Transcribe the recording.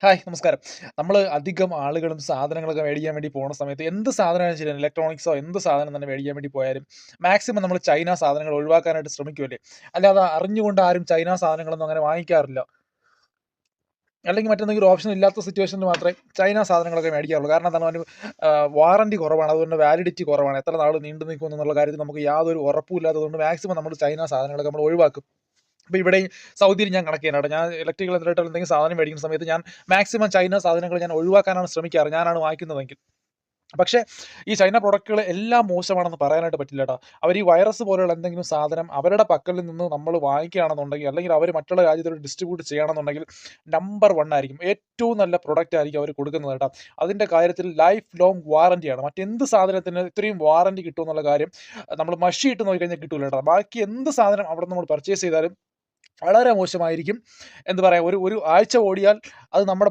Hi നമസ്കാരം. അധികം ആളുകളും സാധനങ്ങളൊക്കെ മേടിക്കാൻ വേണ്ടി പോണ സമയത്ത് എന്ത് സാധനമായാലും ശരിയാണ്, ഇലക്ട്രോണിക്സോ എന്ത് സാധനം തന്നെ മേടിക്കാൻ വേണ്ടി പോയാലും മാക്സിമം നമ്മൾ ചൈന സാധനങ്ങൾ ഒഴിവാക്കാനായിട്ട് ശ്രമിക്കുമല്ലേ. അല്ലാതെ അറിഞ്ഞുകൊണ്ട് ആരും ചൈന സാധനങ്ങളൊന്നും അങ്ങനെ വാങ്ങിക്കാറില്ല. അല്ലെങ്കിൽ മറ്റെന്തെങ്കിലും ഓപ്ഷൻ ഇല്ലാത്ത സിറ്റുവേഷനിൽ മാത്രമേ ചൈന സാധനങ്ങളൊക്കെ മേടിക്കാറുള്ളൂ. കാരണം എന്താണ്, അതിന് വാറന്റി കുറവാണ്. അതുകൊണ്ട് വാലിഡിറ്റി കുറവാണ്. എത്ര നാൾ നീണ്ടു നിൽക്കും എന്നുള്ള കാര്യത്തിൽ നമുക്ക് യാതൊരു ഉറപ്പും ഇല്ലാത്തതുകൊണ്ട് മാക്സിമം നമ്മൾ ചൈന സാധനങ്ങളൊക്കെ നമ്മൾ ഒഴിവാക്കും. ഇപ്പൊ ഇവിടെയും സൗദിയിൽ ഞാൻ കണക്ക് ചെയ്യാനായിട്ട് ഞാൻ ഇലക്ട്രിക്കൽ എന്തെങ്കിലും സാധനം മേടിക്കുന്ന സമയത്ത് ഞാൻ മാക്സിമം ചൈന സാധനങ്ങൾ ഞാൻ ഒഴിവാക്കാനാണ് ശ്രമിക്കാറ്, ഞാനാണ് വാങ്ങിക്കുന്നതെങ്കിൽ. പക്ഷേ ഈ ചൈന പ്രൊഡക്റ്റുകൾ എല്ലാം മോശമാണെന്ന് പറയാനായിട്ട് പറ്റില്ല ട്ടോ. അവർ ഈ വൈറസ് പോലെയുള്ള എന്തെങ്കിലും സാധനം അവരുടെ പക്കൽ നിന്ന് നമ്മൾ വാങ്ങിക്കുകയാണെന്നുണ്ടെങ്കിൽ, അല്ലെങ്കിൽ അവർ മറ്റുള്ള രാജ്യത്തോട് ഡിസ്ട്രിബ്യൂട്ട് ചെയ്യുകയാണെന്നുണ്ടെങ്കിൽ നമ്പർ 1 ആയിരിക്കും. ഏറ്റവും നല്ല പ്രൊഡക്റ്റ് ആയിരിക്കും അവർ കൊടുക്കുന്നത് കേട്ടോ. അതിന്റെ കാര്യത്തിൽ ലൈഫ് ലോങ് വാറന്റിയാണ്. മറ്റെന്ത് സാധനത്തിന് ഇത്രയും വാറന്റി കിട്ടുമെന്നുള്ള കാര്യം നമ്മൾ മഷി ഇട്ട് നോക്കിക്കഴിഞ്ഞാൽ കിട്ടൂല കേട്ടോ. ബാക്കി എന്ത് സാധനം അവിടെ നമ്മൾ പർച്ചേസ് ചെയ്താലും വളരെ മോശമായിരിക്കും. എന്ത് പറയാ, ഒരു ഒരു ആഴ്ച ഓടിയാൽ അത് നമ്മുടെ